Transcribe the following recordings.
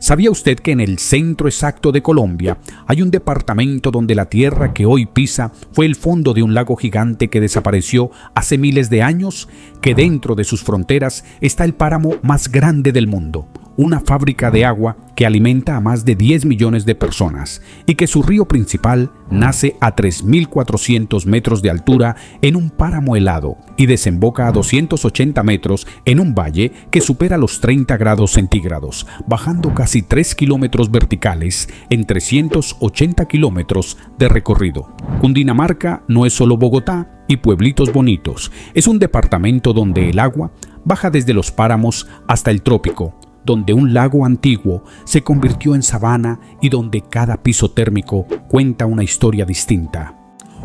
¿Sabía usted que en el centro exacto de Colombia hay un departamento donde la tierra que hoy pisa fue el fondo de un lago gigante que desapareció hace miles de años? Que dentro de sus fronteras está el páramo más grande del mundo, una fábrica de agua que alimenta a más de 10 millones de personas y que su río principal nace a 3.400 metros de altura en un páramo helado y desemboca a 280 metros en un valle que supera los 30 grados centígrados, bajando casi 3 kilómetros verticales en 380 kilómetros de recorrido. Cundinamarca no es solo Bogotá y pueblitos bonitos, es un departamento donde el agua baja desde los páramos hasta el trópico, donde un lago antiguo se convirtió en sabana y donde cada piso térmico cuenta una historia distinta.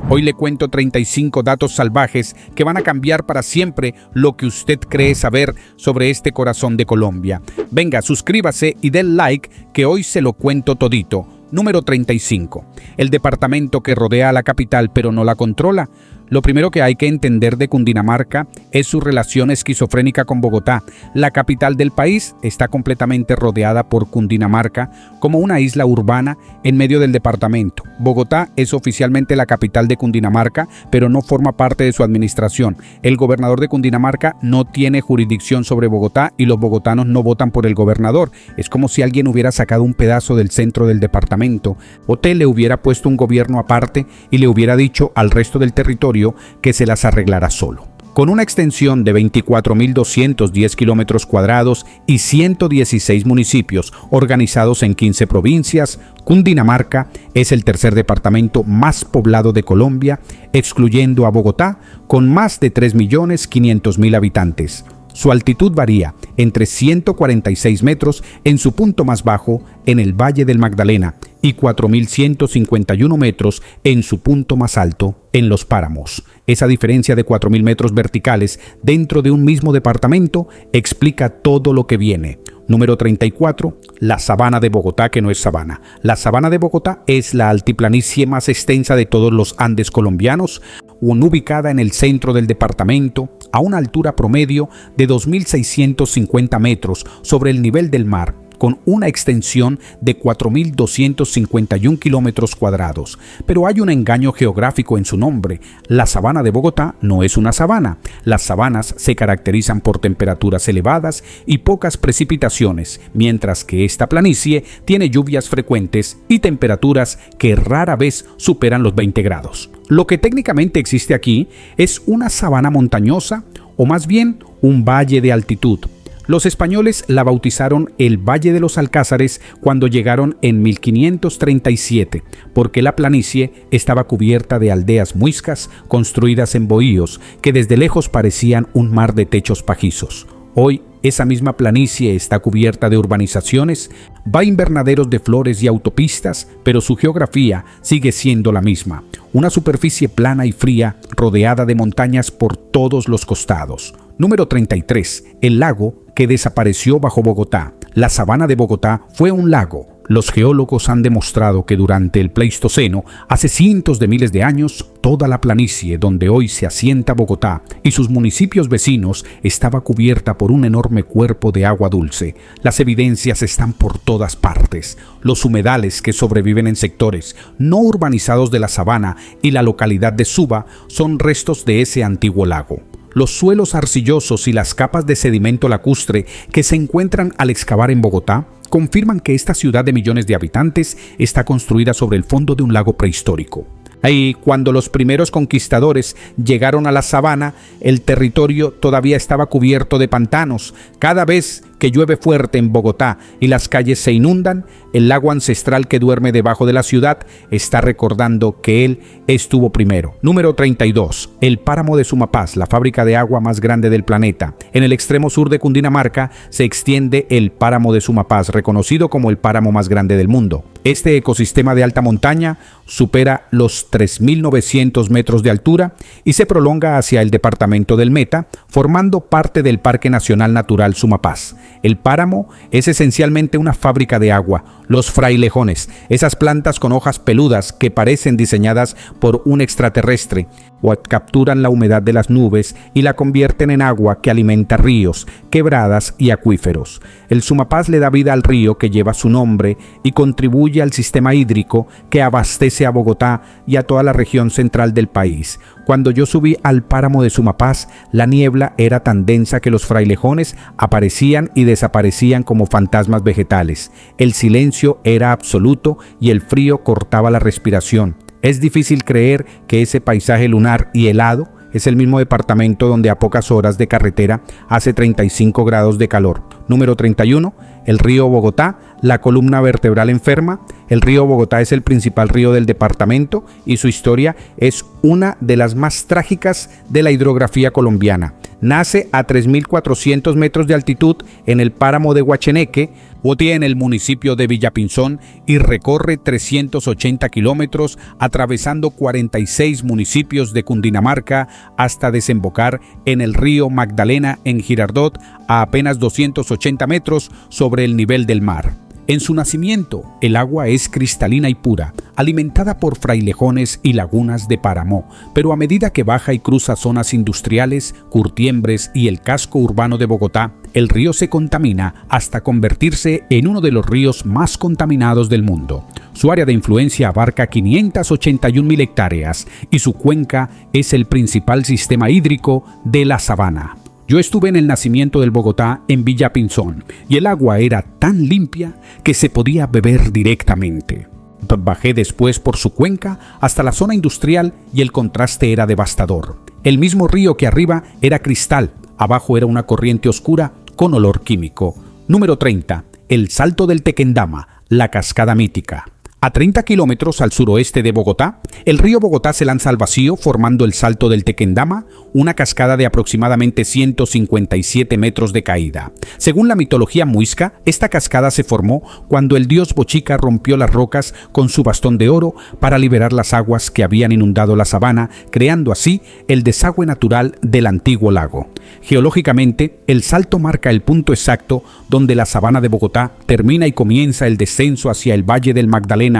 Hoy le cuento 35 datos salvajes que van a cambiar para siempre lo que usted cree saber sobre este corazón de Colombia. Venga, suscríbase y dé like que hoy se lo cuento todito. Número 35. El departamento que rodea a la capital pero no la controla. Lo primero que hay que entender de Cundinamarca es su relación esquizofrénica con Bogotá. La capital del país está completamente rodeada por Cundinamarca como una isla urbana en medio del departamento. Bogotá es oficialmente la capital de Cundinamarca, pero no forma parte de su administración. El gobernador de Cundinamarca no tiene jurisdicción sobre Bogotá y los bogotanos no votan por el gobernador. Es como si alguien hubiera sacado un pedazo del centro del departamento. Otel le hubiera puesto un gobierno aparte y le hubiera dicho al resto del territorio que se las arreglara solo. Con una extensión de 24.210 kilómetros cuadrados y 116 municipios organizados en 15 provincias, Cundinamarca es el tercer departamento más poblado de Colombia, excluyendo a Bogotá, con más de 3.500.000 habitantes. Su altitud varía entre 146 metros en su punto más bajo en el Valle del Magdalena y 4.151 metros en su punto más alto en los páramos. Esa diferencia de 4.000 metros verticales dentro de un mismo departamento explica todo lo que viene. Número 34. La sabana de Bogotá, que no es sabana. La sabana de Bogotá es la altiplanicie más extensa de todos los Andes colombianos, ubicada en el centro del departamento, a una altura promedio de 2.650 metros sobre el nivel del mar, con una extensión de 4.251 kilómetros cuadrados. Pero hay un engaño geográfico en su nombre. La sabana de Bogotá no es una sabana. Las sabanas se caracterizan por temperaturas elevadas y pocas precipitaciones, mientras que esta planicie tiene lluvias frecuentes y temperaturas que rara vez superan los 20 grados. Lo que técnicamente existe aquí es una sabana montañosa, o más bien un valle de altitud. Los españoles la bautizaron el Valle de los Alcázares cuando llegaron en 1537, porque la planicie estaba cubierta de aldeas muiscas construidas en bohíos que desde lejos parecían un mar de techos pajizos. Hoy, esa misma planicie está cubierta de urbanizaciones, va invernaderos de flores y autopistas, pero su geografía sigue siendo la misma. Una superficie plana y fría rodeada de montañas por todos los costados. Número 33. El lago que desapareció bajo Bogotá. La sabana de Bogotá fue un lago. Los geólogos han demostrado que durante el Pleistoceno, hace cientos de miles de años, toda la planicie donde hoy se asienta Bogotá y sus municipios vecinos estaba cubierta por un enorme cuerpo de agua dulce. Las evidencias están por todas partes. Los humedales que sobreviven en sectores no urbanizados de la sabana y la localidad de Suba son restos de ese antiguo lago. Los suelos arcillosos y las capas de sedimento lacustre que se encuentran al excavar en Bogotá confirman que esta ciudad de millones de habitantes está construida sobre el fondo de un lago prehistórico. Ahí, cuando los primeros conquistadores llegaron a la sabana, el territorio todavía estaba cubierto de pantanos. Cada vez que llueve fuerte en Bogotá y las calles se inundan, el lago ancestral que duerme debajo de la ciudad está recordando que él estuvo primero. Número 32. El páramo de Sumapaz, la fábrica de agua más grande del planeta. En el extremo sur de Cundinamarca se extiende el páramo de Sumapaz, reconocido como el páramo más grande del mundo. Este ecosistema de alta montaña supera los 3.900 metros de altura y se prolonga hacia el departamento del Meta, formando parte del Parque Nacional Natural Sumapaz. El páramo es esencialmente una fábrica de agua. Los frailejones, esas plantas con hojas peludas que parecen diseñadas por un extraterrestre, o capturan la humedad de las nubes y la convierten en agua que alimenta ríos, quebradas y acuíferos. El Sumapaz le da vida al río que lleva su nombre y contribuye al sistema hídrico que abastece a Bogotá y a toda la región central del país. Cuando yo subí al páramo de Sumapaz, la niebla era tan densa que los frailejones aparecían y desaparecían como fantasmas vegetales. El silencio era absoluto y el frío cortaba la respiración. Es difícil creer que ese paisaje lunar y helado es el mismo departamento donde a pocas horas de carretera hace 35 grados de calor. Número 31. El río Bogotá, la columna vertebral enferma. El río Bogotá es el principal río del departamento y su historia es una de las más trágicas de la hidrografía colombiana. Nace a 3.400 metros de altitud en el páramo de Guacheneque, Botia en el municipio de Villapinzón, y recorre 380 kilómetros atravesando 46 municipios de Cundinamarca hasta desembocar en el río Magdalena en Girardot a apenas 280 metros sobre el nivel del mar. En su nacimiento, el agua es cristalina y pura, alimentada por frailejones y lagunas de páramo, pero a medida que baja y cruza zonas industriales, curtiembres y el casco urbano de Bogotá, el río se contamina hasta convertirse en uno de los ríos más contaminados del mundo. Su área de influencia abarca 581.000 hectáreas y su cuenca es el principal sistema hídrico de la sabana. Yo estuve en el nacimiento del Bogotá en Villapinzón y el agua era tan limpia que se podía beber directamente. Bajé después por su cuenca hasta la zona industrial y el contraste era devastador. El mismo río que arriba era cristal, abajo era una corriente oscura con olor químico. Número 30. El Salto del Tequendama, la cascada mítica. A 30 kilómetros al suroeste de Bogotá, el río Bogotá se lanza al vacío formando el Salto del Tequendama, una cascada de aproximadamente 157 metros de caída. Según la mitología muisca, esta cascada se formó cuando el dios Bochica rompió las rocas con su bastón de oro para liberar las aguas que habían inundado la sabana, creando así el desagüe natural del antiguo lago. Geológicamente, el salto marca el punto exacto donde la sabana de Bogotá termina y comienza el descenso hacia el Valle del Magdalena.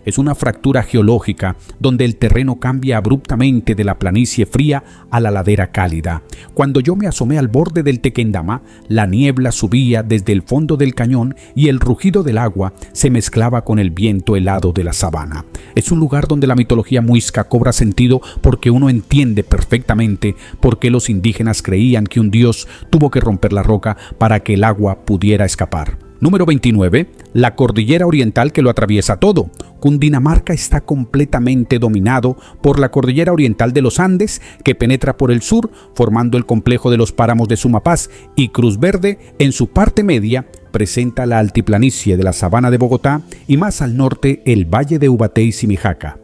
Es una fractura geológica donde el terreno cambia abruptamente de la planicie fría a la ladera cálida. Cuando yo me asomé al borde del Tequendama, la niebla subía desde el fondo del cañón y el rugido del agua se mezclaba con el viento helado de la sabana. Es un lugar donde la mitología muisca cobra sentido porque uno entiende perfectamente por qué los indígenas creían que un dios tuvo que romper la roca para que el agua pudiera escapar. Número 29. La cordillera oriental que lo atraviesa todo. Cundinamarca está completamente dominado por la cordillera oriental de los Andes, que penetra por el sur, formando el complejo de los páramos de Sumapaz, y Cruz Verde, en su parte media, presenta la altiplanicie de la sabana de Bogotá y más al norte el valle de Ubaté y Simijaca.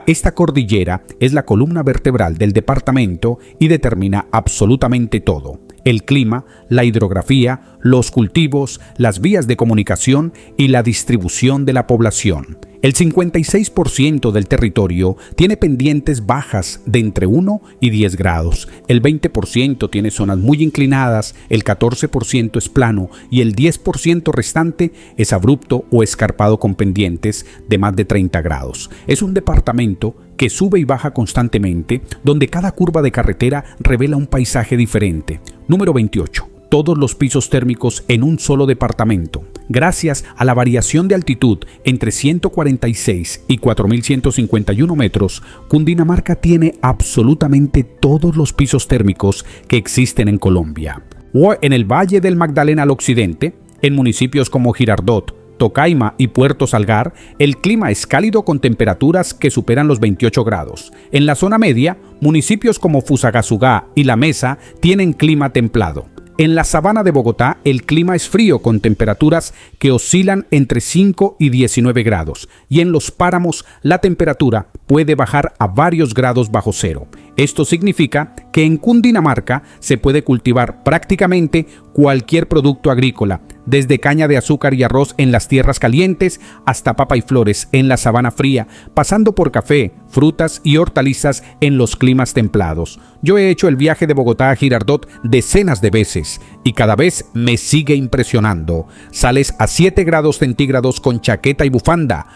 Esta cordillera es la columna vertebral del departamento y determina absolutamente todo: el clima, la hidrografía, los cultivos, las vías de comunicación y la distribución de la población. El 56% del territorio tiene pendientes bajas de entre 1 y 10 grados, el 20% tiene zonas muy inclinadas, el 14% es plano y el 10% restante es abrupto o escarpado con pendientes de más de 30 grados. Es un departamento que sube y baja constantemente, donde cada curva de carretera revela un paisaje diferente. Número 28. Todos los pisos térmicos en un solo departamento. Gracias a la variación de altitud entre 146 y 4.151 metros, Cundinamarca tiene absolutamente todos los pisos térmicos que existen en Colombia. O en el Valle del Magdalena al occidente, en municipios como Girardot, Tocaima y Puerto Salgar, el clima es cálido con temperaturas que superan los 28 grados. En la zona media, municipios como Fusagasugá y La Mesa tienen clima templado. En la sabana de Bogotá, el clima es frío con temperaturas que oscilan entre 5 y 19 grados. Y en los páramos, la temperatura puede bajar a varios grados bajo cero. Esto significa que en Cundinamarca se puede cultivar prácticamente cualquier producto agrícola, desde caña de azúcar y arroz en las tierras calientes hasta papa y flores en la sabana fría, pasando por café, frutas y hortalizas en los climas templados. Yo he hecho el viaje de Bogotá a Girardot decenas de veces y cada vez me sigue impresionando. Sales a 7 grados centígrados con chaqueta y bufanda,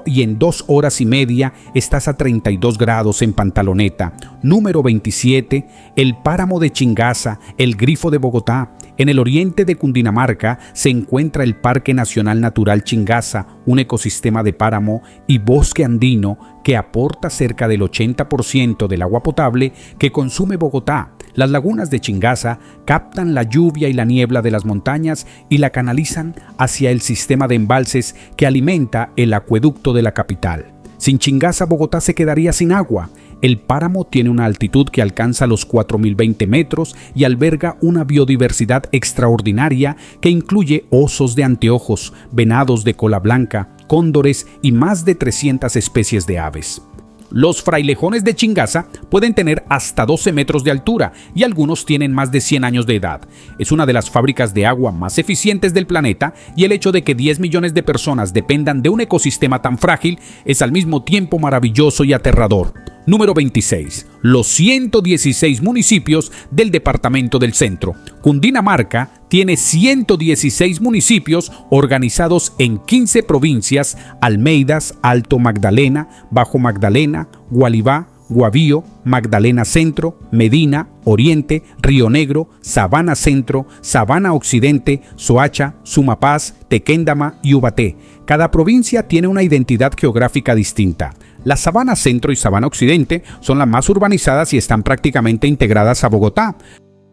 y en 2 horas y media estás a 32 grados en pantaloneta. Número 27, el páramo de Chingaza, el Grifo de Bogotá. En el oriente de Cundinamarca se encuentra el Parque Nacional Natural Chingaza, un ecosistema de páramo y bosque andino que aporta cerca del 80% del agua potable que consume Bogotá. Las lagunas de Chingaza captan la lluvia y la niebla de las montañas y la canalizan hacia el sistema de embalses que alimenta el acueducto de la capital. Sin Chingaza, Bogotá se quedaría sin agua. El páramo tiene una altitud que alcanza los 4.020 metros y alberga una biodiversidad extraordinaria que incluye osos de anteojos, venados de cola blanca, cóndores y más de 300 especies de aves. Los frailejones de Chingaza pueden tener hasta 12 metros de altura y algunos tienen más de 100 años de edad. Es una de las fábricas de agua más eficientes del planeta y el hecho de que 10 millones de personas dependan de un ecosistema tan frágil es al mismo tiempo maravilloso y aterrador. Número 26. Los 116 municipios del departamento del Centro. Cundinamarca tiene 116 municipios organizados en 15 provincias: Almeidas, Alto Magdalena, Bajo Magdalena, Gualibá, Guavío, Magdalena Centro, Medina, Oriente, Río Negro, Sabana Centro, Sabana Occidente, Soacha, Sumapaz, Tequendama y Ubaté. Cada provincia tiene una identidad geográfica distinta. La Sabana Centro y Sabana Occidente son las más urbanizadas y están prácticamente integradas a Bogotá.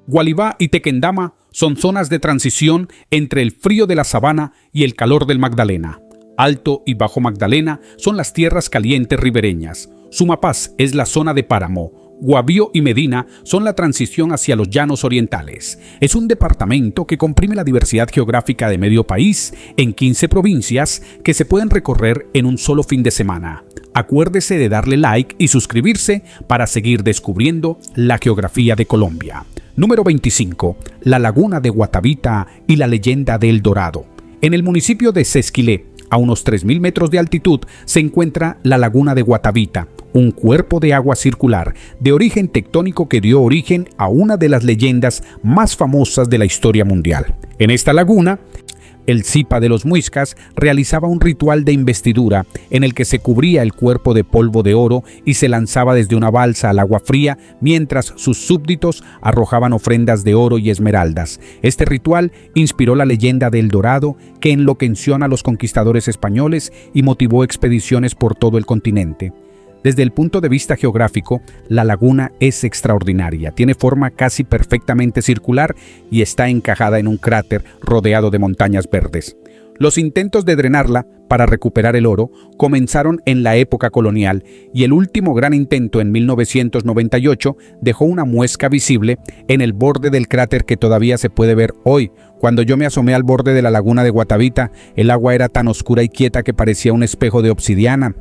Gualibá y Tequendama son zonas de transición entre el frío de la sabana y el calor del Magdalena. Alto y Bajo Magdalena son las tierras calientes ribereñas. Sumapaz es la zona de páramo. Guavío y Medina son la transición hacia los llanos orientales. Es un departamento que comprime la diversidad geográfica de medio país en 15 provincias que se pueden recorrer en un solo fin de semana. Acuérdese de darle like y suscribirse para seguir descubriendo la geografía de Colombia. Número 25. La laguna de Guatavita y la leyenda de El Dorado. En el municipio de Sesquilé, a unos 3.000 metros de altitud, se encuentra la laguna de Guatavita, un cuerpo de agua circular de origen tectónico que dio origen a una de las leyendas más famosas de la historia mundial. En esta laguna, el Zipa de los Muiscas realizaba un ritual de investidura en el que se cubría el cuerpo de polvo de oro y se lanzaba desde una balsa al agua fría mientras sus súbditos arrojaban ofrendas de oro y esmeraldas. Este ritual inspiró la leyenda de El Dorado, que enloqueció a los conquistadores españoles y motivó expediciones por todo el continente. Desde el punto de vista geográfico, la laguna es extraordinaria. Tiene forma casi perfectamente circular y está encajada en un cráter rodeado de montañas verdes. Los intentos de drenarla para recuperar el oro comenzaron en la época colonial y el último gran intento en 1998 dejó una muesca visible en el borde del cráter que todavía se puede ver hoy. Cuando yo me asomé al borde de la laguna de Guatavita, el agua era tan oscura y quieta que parecía un espejo de obsidiana.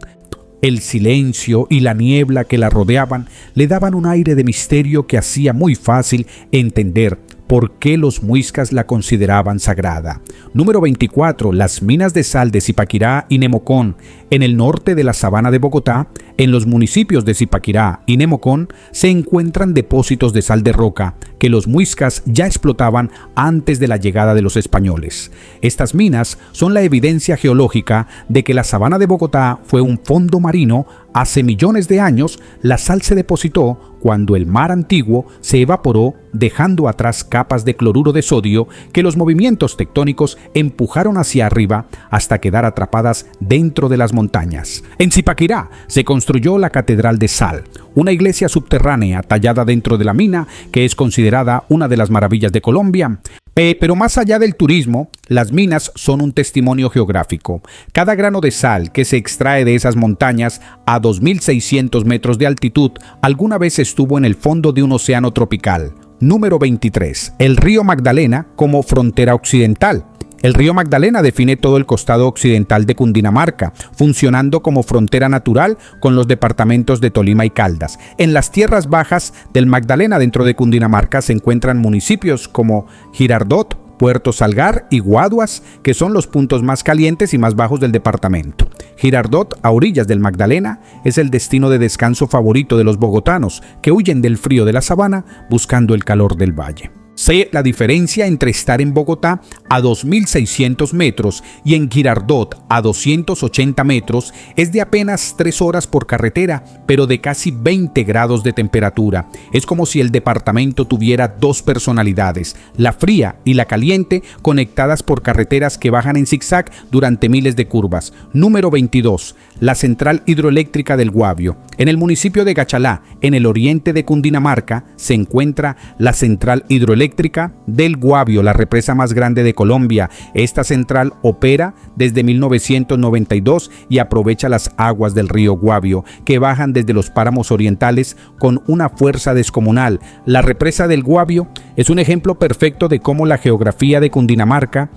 El silencio y la niebla que la rodeaban le daban un aire de misterio que hacía muy fácil entender por qué los muiscas la consideraban sagrada. Número 24. Las minas de sal de Zipaquirá y Nemocón. En el norte de la sabana de Bogotá, en los municipios de Zipaquirá y Nemocón, se encuentran depósitos de sal de roca que los muiscas ya explotaban antes de la llegada de los españoles. Estas minas son la evidencia geológica de que la sabana de Bogotá fue un fondo marino. Hace millones de años, la sal se depositó cuando el mar antiguo se evaporó, dejando atrás capas de cloruro de sodio que los movimientos tectónicos empujaron hacia arriba hasta quedar atrapadas dentro de las montañas. En Zipaquirá se construyó la Catedral de Sal, una iglesia subterránea tallada dentro de la mina que es considerada una de las maravillas de Colombia. Pero más allá del turismo, las minas son un testimonio geográfico. Cada grano de sal que se extrae de esas montañas a 2.600 metros de altitud alguna vez estuvo en el fondo de un océano tropical. Número 23. El río Magdalena como frontera occidental. El río Magdalena define todo el costado occidental de Cundinamarca, funcionando como frontera natural con los departamentos de Tolima y Caldas. En las tierras bajas del Magdalena dentro de Cundinamarca se encuentran municipios como Girardot, Puerto Salgar y Guaduas, que son los puntos más calientes y más bajos del departamento. Girardot, a orillas del Magdalena, es el destino de descanso favorito de los bogotanos, que huyen del frío de la sabana buscando el calor del valle. Sé la diferencia entre estar en Bogotá a 2.600 metros y en Girardot a 280 metros es de apenas 3 horas por carretera, pero de casi 20 grados de temperatura. Es como si el departamento tuviera dos personalidades, la fría y la caliente, conectadas por carreteras que bajan en zigzag durante miles de curvas. Número 22. La central hidroeléctrica del Guavio. En el municipio de Gachalá, en el oriente de Cundinamarca, se encuentra la central hidroeléctrica del Guavio, la represa más grande de Colombia. Esta central opera desde 1992 y aprovecha las aguas del río Guavio, que bajan desde los páramos orientales con una fuerza descomunal. La represa del Guavio es un ejemplo perfecto de cómo la geografía de Cundinamarca,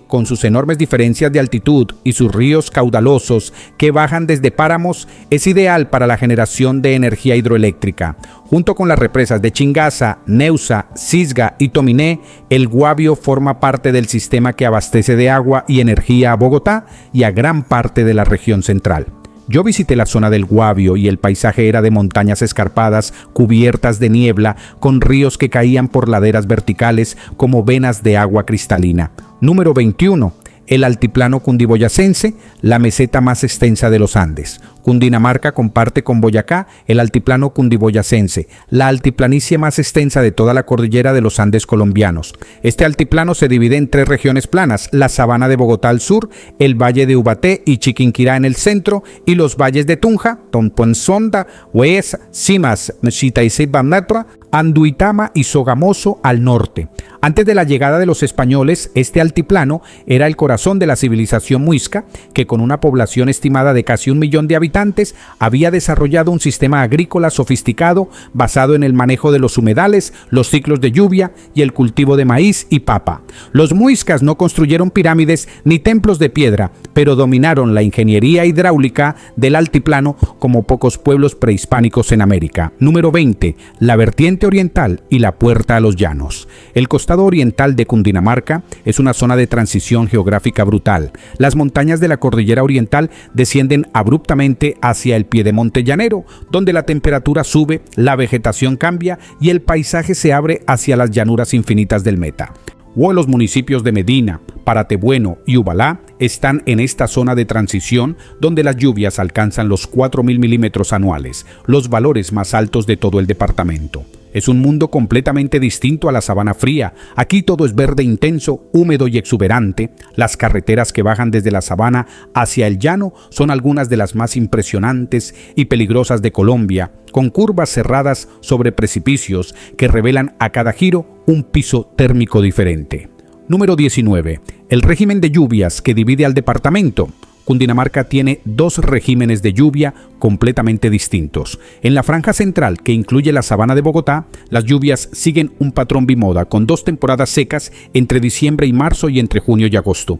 con sus enormes diferencias de altitud y sus ríos caudalosos que bajan desde páramos, es ideal para la generación de energía hidroeléctrica. Junto con las represas de Chingaza, Neusa, Cisga y Tominé, el Guavio forma parte del sistema que abastece de agua y energía a Bogotá y a gran parte de la región central. Yo visité la zona del Guavio y el paisaje era de montañas escarpadas cubiertas de niebla, con ríos que caían por laderas verticales como venas de agua cristalina. Número 21. El altiplano cundiboyacense, la meseta más extensa de los Andes. Cundinamarca comparte con Boyacá el altiplano cundiboyacense, la altiplanicie más extensa de toda la cordillera de los Andes colombianos. Este altiplano se divide en 3 regiones planas: la sabana de Bogotá al sur, el valle de Ubaté y Chiquinquirá en el centro, y los valles de Tunja, Tonponzonda, Hues, Simas, Mechitaicibamnatra, Anduitama y Sogamoso al norte. Antes de la llegada de los españoles, este altiplano era el corazón de la civilización muisca, que con una población estimada de casi 1 millón de habitantes, había desarrollado un sistema agrícola sofisticado basado en el manejo de los humedales, los ciclos de lluvia y el cultivo de maíz y papa. Los muiscas no construyeron pirámides ni templos de piedra, pero dominaron la ingeniería hidráulica del altiplano como pocos pueblos prehispánicos en América. Número 20. La vertiente oriental y la puerta a los llanos. El costado oriental de Cundinamarca es una zona de transición geográfica brutal. Las montañas de la cordillera oriental descienden abruptamente hacia el piedemonte llanero, donde la temperatura sube, la vegetación cambia y el paisaje se abre hacia las llanuras infinitas del Meta. Los municipios de Medina, Paratebueno y Ubalá están en esta zona de transición, donde las lluvias alcanzan los 4.000 milímetros anuales, los valores más altos de todo el departamento. Es un mundo completamente distinto a la sabana fría. Aquí todo es verde intenso, húmedo y exuberante. Las carreteras que bajan desde la sabana hacia el llano son algunas de las más impresionantes y peligrosas de Colombia, con curvas cerradas sobre precipicios que revelan a cada giro un piso térmico diferente. Número 19. El régimen de lluvias que divide al departamento. Cundinamarca tiene 2 regímenes de lluvia completamente distintos. En la franja central, que incluye la sabana de Bogotá, las lluvias siguen un patrón bimoda, con 2 temporadas secas entre diciembre y marzo y entre junio y agosto,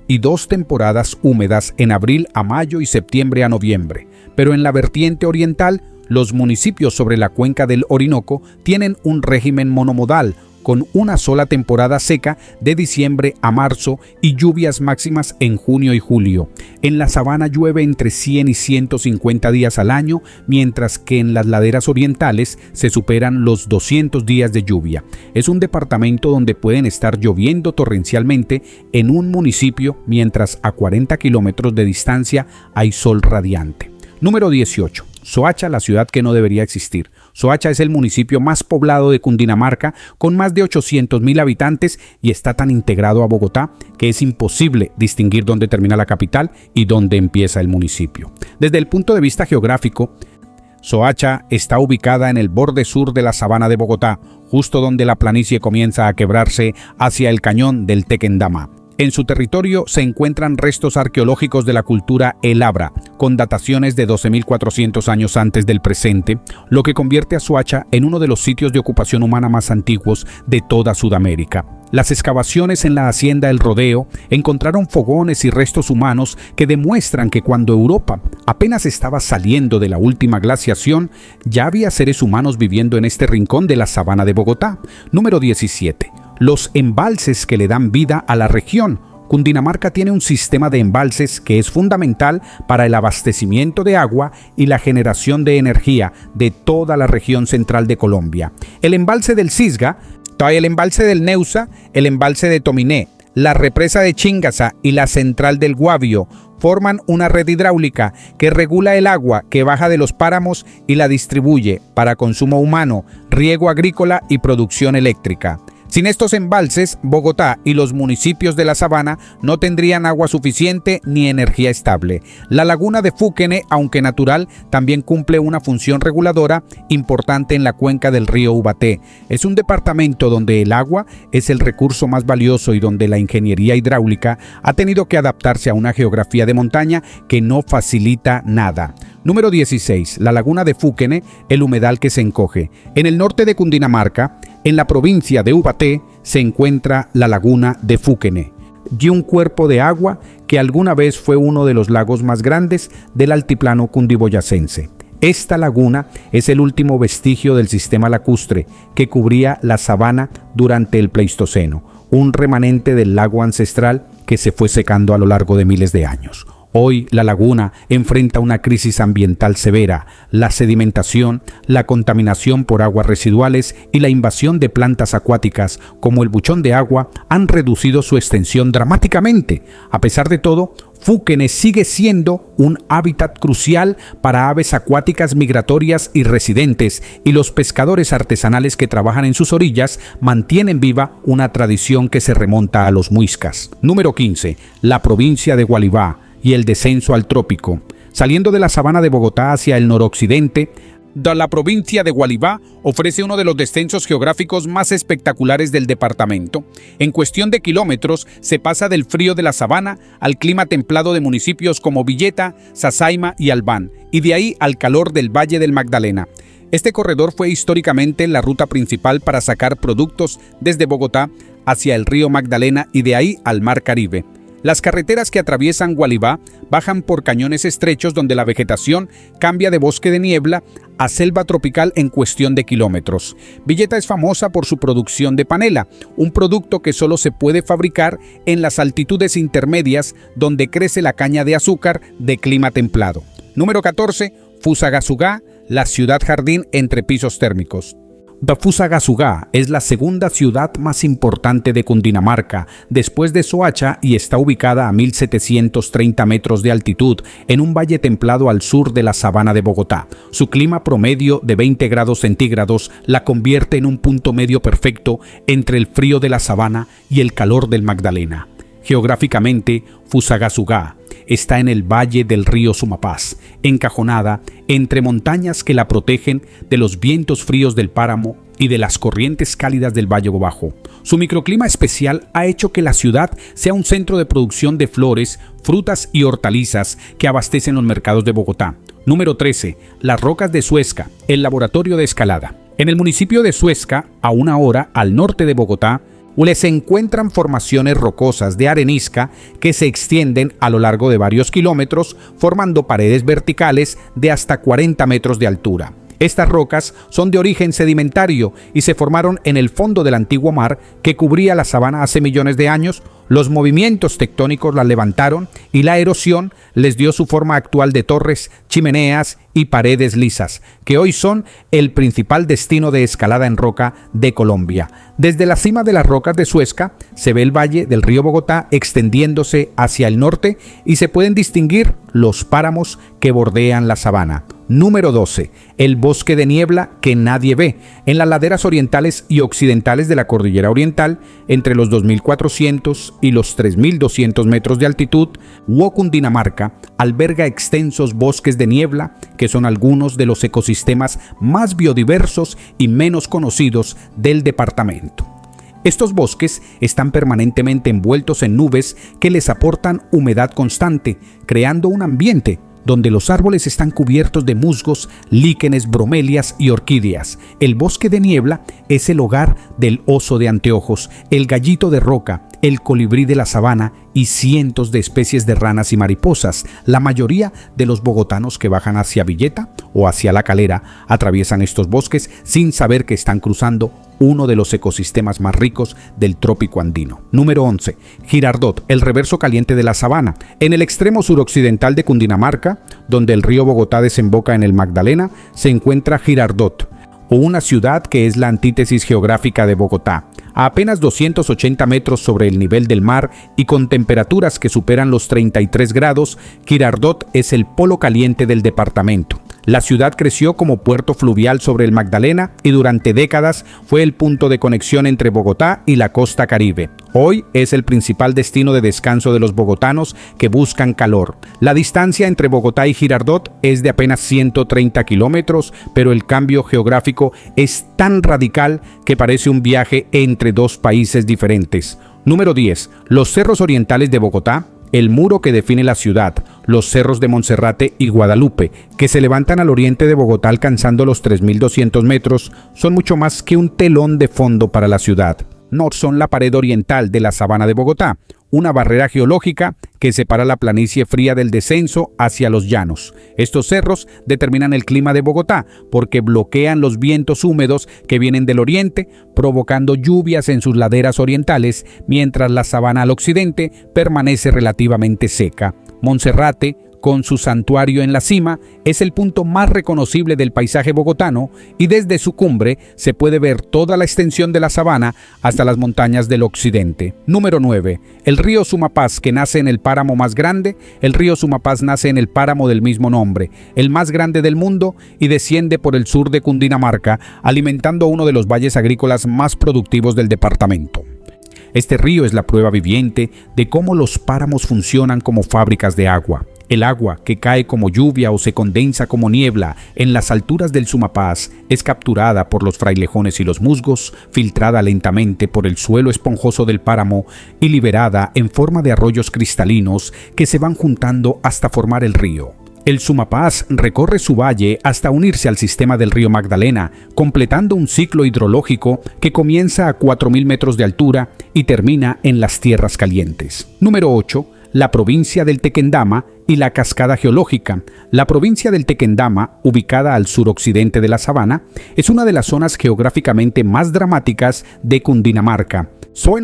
y 2 temporadas húmedas en abril a mayo y septiembre a noviembre. Pero en la vertiente oriental, los municipios sobre la cuenca del Orinoco tienen un régimen monomodal, con una sola temporada seca de diciembre a marzo y lluvias máximas en junio y julio. En la sabana llueve entre 100 y 150 días al año, mientras que en las laderas orientales se superan los 200 días de lluvia. Es un departamento donde pueden estar lloviendo torrencialmente en un municipio, mientras a 40 kilómetros de distancia hay sol radiante. Número 18. Soacha, la ciudad que no debería existir. Soacha es el municipio más poblado de Cundinamarca, con más de 800.000 habitantes, y está tan integrado a Bogotá que es imposible distinguir dónde termina la capital y dónde empieza el municipio. Desde el punto de vista geográfico, Soacha está ubicada en el borde sur de la sabana de Bogotá, justo donde la planicie comienza a quebrarse hacia el cañón del Tequendama. En su territorio se encuentran restos arqueológicos de la cultura El Abra, con dataciones de 12.400 años antes del presente, lo que convierte a Soacha en uno de los sitios de ocupación humana más antiguos de toda Sudamérica. Las excavaciones en la hacienda El Rodeo encontraron fogones y restos humanos que demuestran que cuando Europa apenas estaba saliendo de la última glaciación, ya había seres humanos viviendo en este rincón de la sabana de Bogotá. Número 17. los embalses que le dan vida a la región. Cundinamarca tiene un sistema de embalses que es fundamental para el abastecimiento de agua y la generación de energía de toda la región central de Colombia. El embalse del Cisga, el embalse del Neusa, el embalse de Tominé, la represa de Chingaza y la central del Guavio forman una red hidráulica que regula el agua que baja de los páramos y la distribuye para consumo humano, riego agrícola y producción eléctrica. Sin estos embalses, Bogotá y los municipios de la Sabana no tendrían agua suficiente ni energía estable. La laguna de Fúquene, aunque natural, también cumple una función reguladora importante en la cuenca del río Ubaté. Es un departamento donde el agua es el recurso más valioso y donde la ingeniería hidráulica ha tenido que adaptarse a una geografía de montaña que no facilita nada. Número 16. La laguna de Fúquene, el humedal que se encoge. En el norte de Cundinamarca, en la provincia de Ubaté, se encuentra la laguna de Fúquene, y un cuerpo de agua que alguna vez fue uno de los lagos más grandes del altiplano cundiboyacense. Esta laguna es el último vestigio del sistema lacustre que cubría la sabana durante el Pleistoceno, un remanente del lago ancestral que se fue secando a lo largo de miles de años. Hoy la laguna enfrenta una crisis ambiental severa. La sedimentación, la contaminación por aguas residuales y la invasión de plantas acuáticas como el buchón de agua han reducido su extensión dramáticamente. A pesar de todo, Fúquene sigue siendo un hábitat crucial para aves acuáticas migratorias y residentes, y los pescadores artesanales que trabajan en sus orillas mantienen viva una tradición que se remonta a los muiscas. Número 15. La provincia de Gualibá y el descenso al trópico. Saliendo de la sabana de Bogotá hacia el noroccidente, la provincia de Gualibá ofrece uno de los descensos geográficos más espectaculares del departamento. En cuestión de kilómetros, se pasa del frío de la sabana al clima templado de municipios como Villeta, Sasaima y Albán, y de ahí al calor del Valle del Magdalena. Este corredor fue históricamente la ruta principal para sacar productos desde Bogotá hacia el río Magdalena y de ahí al Mar Caribe. Las carreteras que atraviesan Gualibá bajan por cañones estrechos donde la vegetación cambia de bosque de niebla a selva tropical en cuestión de kilómetros. Villeta es famosa por su producción de panela, un producto que solo se puede fabricar en las altitudes intermedias donde crece la caña de azúcar de clima templado. Número 14. Fusagasugá, la ciudad jardín entre pisos térmicos. Fusagasugá es la segunda ciudad más importante de Cundinamarca, después de Soacha, y está ubicada a 1730 metros de altitud, en un valle templado al sur de la sabana de Bogotá. Su clima promedio de 20 grados centígrados la convierte en un punto medio perfecto entre el frío de la sabana y el calor del Magdalena. Geográficamente, Fusagasugá está en el valle del río Sumapaz, encajonada entre montañas que la protegen de los vientos fríos del páramo y de las corrientes cálidas del Valle Bajo. Su microclima especial ha hecho que la ciudad sea un centro de producción de flores, frutas y hortalizas que abastecen los mercados de Bogotá. Número 13. Las Rocas de Suezca, el laboratorio de escalada. En el municipio de Suezca, a una hora al norte de Bogotá, se encuentran formaciones rocosas de arenisca que se extienden a lo largo de varios kilómetros, formando paredes verticales de hasta 40 metros de altura. Estas rocas son de origen sedimentario y se formaron en el fondo del antiguo mar que cubría la sabana hace millones de años. Los movimientos tectónicos las levantaron y la erosión les dio su forma actual de torres, chimeneas y paredes lisas, que hoy son el principal destino de escalada en roca de Colombia. Desde la cima de las Rocas de Suezca se ve el valle del río Bogotá extendiéndose hacia el norte y se pueden distinguir los páramos que bordean la sabana. Número 12. El bosque de niebla que nadie ve. En las laderas orientales y occidentales de la cordillera oriental, entre los 2.400 y los 3.200 metros de altitud, Cundinamarca alberga extensos bosques de niebla que son algunos de los ecosistemas más biodiversos y menos conocidos del departamento. Estos bosques están permanentemente envueltos en nubes que les aportan humedad constante, creando un ambiente donde los árboles están cubiertos de musgos, líquenes, bromelias y orquídeas. El bosque de niebla es el hogar del oso de anteojos, el gallito de roca, el colibrí de la sabana y cientos de especies de ranas y mariposas. La mayoría de los bogotanos que bajan hacia Villeta o hacia La Calera atraviesan estos bosques sin saber que están cruzando uno de los ecosistemas más ricos del trópico andino. Número 11. Girardot, el reverso caliente de la sabana. En el extremo suroccidental de Cundinamarca, donde el río Bogotá desemboca en el Magdalena, se encuentra Girardot, o una ciudad que es la antítesis geográfica de Bogotá. A apenas 280 metros sobre el nivel del mar y con temperaturas que superan los 33 grados, Girardot es el polo caliente del departamento. La ciudad creció como puerto fluvial sobre el Magdalena y durante décadas fue el punto de conexión entre Bogotá y la costa Caribe. Hoy es el principal destino de descanso de los bogotanos que buscan calor. La distancia entre Bogotá y Girardot es de apenas 130 kilómetros, pero el cambio geográfico es tan radical que parece un viaje entre dos países diferentes. Número 10. Los cerros orientales de Bogotá, el muro que define la ciudad, los cerros de Monserrate y Guadalupe, que se levantan al oriente de Bogotá alcanzando los 3.200 metros, son mucho más que un telón de fondo para la ciudad. No son la pared oriental de la sabana de Bogotá, una barrera geológica que separa la planicie fría del descenso hacia los llanos. Estos cerros determinan el clima de Bogotá porque bloquean los vientos húmedos que vienen del oriente, provocando lluvias en sus laderas orientales, mientras la sabana al occidente permanece relativamente seca. Monserrate, con su santuario en la cima, es el punto más reconocible del paisaje bogotano y desde su cumbre se puede ver toda la extensión de la sabana hasta las montañas del occidente. Número 9. El río Sumapaz, que nace en el páramo más grande. El río Sumapaz nace en el páramo del mismo nombre, el más grande del mundo, y desciende por el sur de Cundinamarca, alimentando uno de los valles agrícolas más productivos del departamento. Este río es la prueba viviente de cómo los páramos funcionan como fábricas de agua. El agua que cae como lluvia o se condensa como niebla en las alturas del Sumapaz es capturada por los frailejones y los musgos, filtrada lentamente por el suelo esponjoso del páramo y liberada en forma de arroyos cristalinos que se van juntando hasta formar el río. El Sumapaz recorre su valle hasta unirse al sistema del río Magdalena, completando un ciclo hidrológico que comienza a 4.000 metros de altura y termina en las tierras calientes. Número 8. La provincia del Tequendama y la cascada geológica. La provincia del Tequendama, ubicada al suroccidente de la sabana, es una de las zonas geográficamente más dramáticas de Cundinamarca.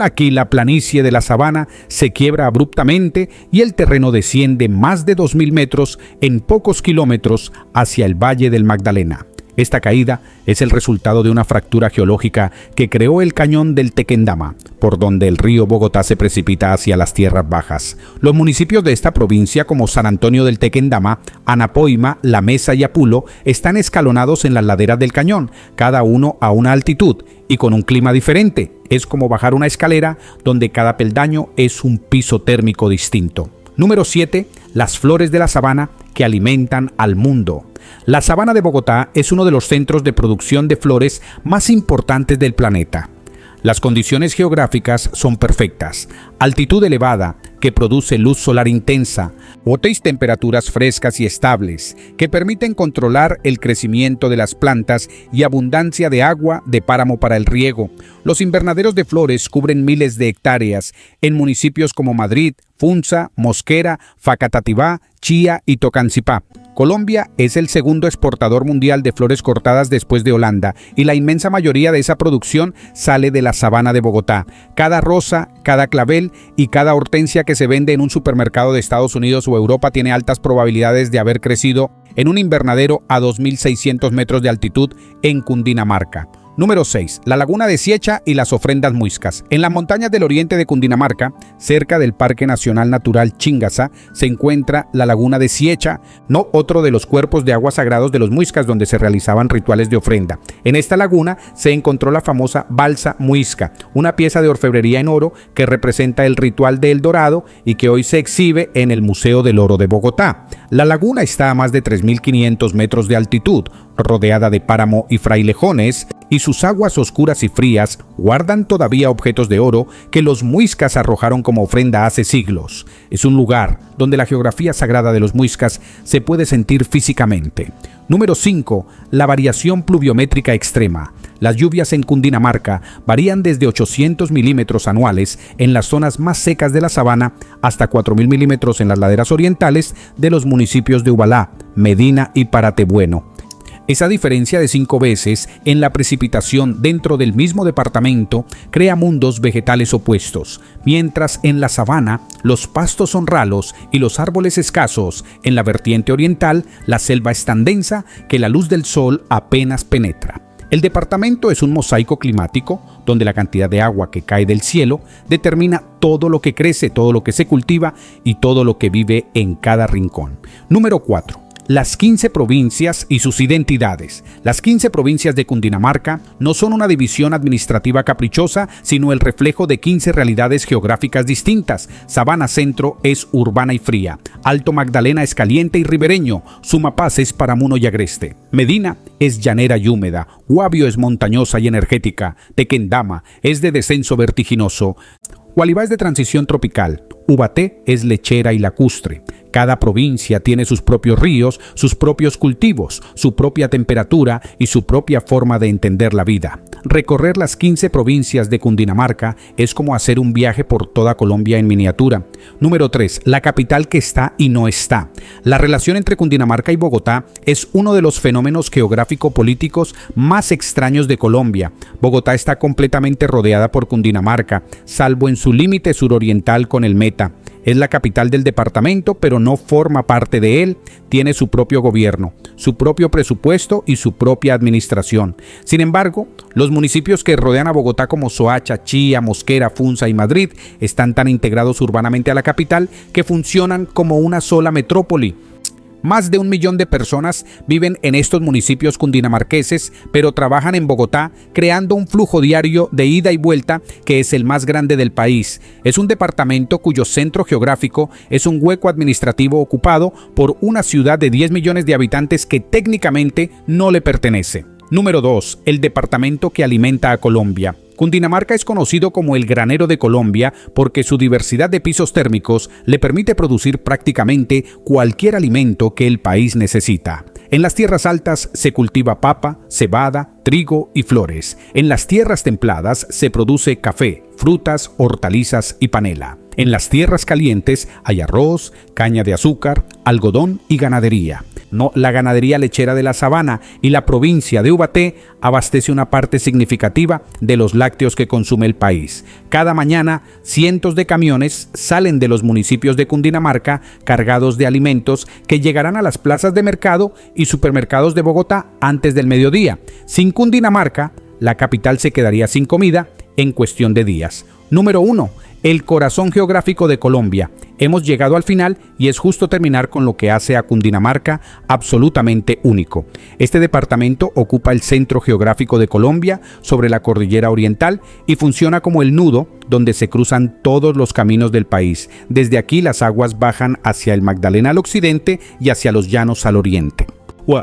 Aquí la planicie de la sabana se quiebra abruptamente y el terreno desciende más de 2.000 metros en pocos kilómetros hacia el Valle del Magdalena. Esta caída es el resultado de una fractura geológica que creó el cañón del Tequendama, por donde el río Bogotá se precipita hacia las tierras bajas. Los municipios de esta provincia, como San Antonio del Tequendama, Anapoima, La Mesa y Apulo, están escalonados en las laderas del cañón, cada uno a una altitud y con un clima diferente. Es como bajar una escalera donde cada peldaño es un piso térmico distinto. Número 7. Las flores de la sabana que alimentan al mundo. La sabana de Bogotá es uno de los centros de producción de flores más importantes del planeta. Las condiciones geográficas son perfectas. Altitud elevada, que produce luz solar intensa, y temperaturas frescas y estables, que permiten controlar el crecimiento de las plantas y abundancia de agua de páramo para el riego. Los invernaderos de flores cubren miles de hectáreas en municipios como Madrid, Funza, Mosquera, Facatativá, Chía y Tocancipá. Colombia es el segundo exportador mundial de flores cortadas después de Holanda y la inmensa mayoría de esa producción sale de la sabana de Bogotá. Cada rosa, cada clavel y cada hortensia que se vende en un supermercado de Estados Unidos o Europa tiene altas probabilidades de haber crecido en un invernadero a 2.600 metros de altitud en Cundinamarca. Número 6. La laguna de Siecha y las ofrendas muiscas. En las montañas del oriente de Cundinamarca, cerca del Parque Nacional Natural Chingaza, se encuentra la laguna de Siecha, no otro de los cuerpos de agua sagrados de los muiscas donde se realizaban rituales de ofrenda. En esta laguna se encontró la famosa balsa muisca, una pieza de orfebrería en oro que representa el ritual de El Dorado y que hoy se exhibe en el Museo del Oro de Bogotá. La laguna está a más de 3.500 metros de altitud, rodeada de páramo y frailejones, y sus aguas oscuras y frías guardan todavía objetos de oro que los muiscas arrojaron como ofrenda hace siglos. Es un lugar donde la geografía sagrada de los muiscas se puede sentir físicamente. Número 5. La variación pluviométrica extrema. Las lluvias en Cundinamarca varían desde 800 milímetros anuales en las zonas más secas de la sabana hasta 4.000 milímetros en las laderas orientales de los municipios de Ubalá, Medina y Paratebueno. Esa diferencia de 5 veces en la precipitación dentro del mismo departamento crea mundos vegetales opuestos, mientras en la sabana los pastos son ralos y los árboles escasos. En la vertiente oriental la selva es tan densa que la luz del sol apenas penetra. El departamento es un mosaico climático donde la cantidad de agua que cae del cielo determina todo lo que crece, todo lo que se cultiva y todo lo que vive en cada rincón. Número 4. Las 15 provincias y sus identidades. Las 15 provincias de Cundinamarca no son una división administrativa caprichosa, sino el reflejo de 15 realidades geográficas distintas. Sabana Centro es urbana y fría. Alto Magdalena es caliente y ribereño. Sumapaz es paramuno y agreste. Medina es llanera y húmeda. Guavio es montañosa y energética. Tequendama es de descenso vertiginoso. Gualibá es de transición tropical. Ubaté es lechera y lacustre. Cada provincia tiene sus propios ríos, sus propios cultivos, su propia temperatura y su propia forma de entender la vida. Recorrer las 15 provincias de Cundinamarca es como hacer un viaje por toda Colombia en miniatura. Número 3. La capital que está y no está. La relación entre Cundinamarca y Bogotá es uno de los fenómenos geográfico-políticos más extraños de Colombia. Bogotá está completamente rodeada por Cundinamarca, salvo en su límite suroriental con el Meta. Es la capital del departamento, pero no forma parte de él. Tiene su propio gobierno, su propio presupuesto y su propia administración. Sin embargo, los municipios que rodean a Bogotá como Soacha, Chía, Mosquera, Funza y Madrid están tan integrados urbanamente a la capital que funcionan como una sola metrópoli. Más de 1 millón de personas viven en estos municipios cundinamarqueses, pero trabajan en Bogotá, creando un flujo diario de ida y vuelta que es el más grande del país. Es un departamento cuyo centro geográfico es un hueco administrativo ocupado por una ciudad de 10 millones de habitantes que técnicamente no le pertenece. Número 2. El departamento que alimenta a Colombia. Cundinamarca es conocido como el granero de Colombia porque su diversidad de pisos térmicos le permite producir prácticamente cualquier alimento que el país necesita. En las tierras altas se cultiva papa, cebada, trigo y flores. En las tierras templadas se produce café, frutas, hortalizas y panela. En las tierras calientes hay arroz, caña de azúcar, algodón y ganadería. La ganadería lechera de la sabana y la provincia de Ubaté abastece una parte significativa de los lácteos que consume el país. Cada mañana, cientos de camiones salen de los municipios de Cundinamarca cargados de alimentos que llegarán a las plazas de mercado y supermercados de Bogotá antes del mediodía. Sin Cundinamarca, la capital se quedaría sin comida en cuestión de días. Número 1. El corazón geográfico de Colombia. Hemos llegado al final y es justo terminar con lo que hace a Cundinamarca absolutamente único. Este departamento ocupa el centro geográfico de Colombia sobre la cordillera oriental y funciona como el nudo donde se cruzan todos los caminos del país. Desde aquí las aguas bajan hacia el Magdalena al occidente y hacia los llanos al oriente.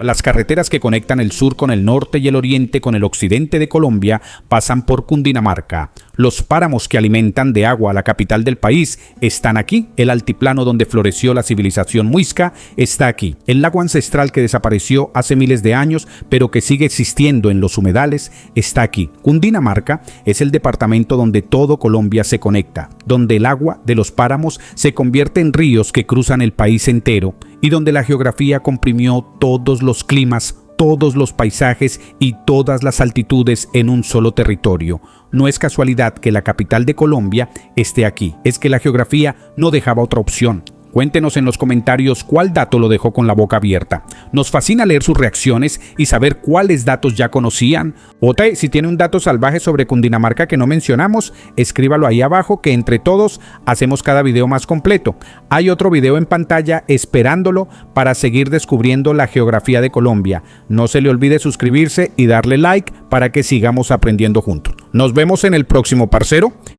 Las carreteras que conectan el sur con el norte y el oriente con el occidente de Colombia pasan por Cundinamarca. Los páramos que alimentan de agua a la capital del país están aquí. El altiplano donde floreció la civilización muisca está aquí. El lago ancestral que desapareció hace miles de años, pero que sigue existiendo en los humedales, está aquí. Cundinamarca es el departamento donde todo Colombia se conecta, donde el agua de los páramos se convierte en ríos que cruzan el país entero y donde la geografía comprimió todos los climas, todos los paisajes y todas las altitudes en un solo territorio. No es casualidad que la capital de Colombia esté aquí, es que la geografía no dejaba otra opción. Cuéntenos en los comentarios cuál dato lo dejó con la boca abierta. Nos fascina leer sus reacciones y saber cuáles datos ya conocían. Ote, si tiene un dato salvaje sobre Cundinamarca que no mencionamos, escríbalo ahí abajo que entre todos hacemos cada video más completo. Hay otro video en pantalla esperándolo para seguir descubriendo la geografía de Colombia. No se le olvide suscribirse y darle like para que sigamos aprendiendo juntos. Nos vemos en el próximo, parcero.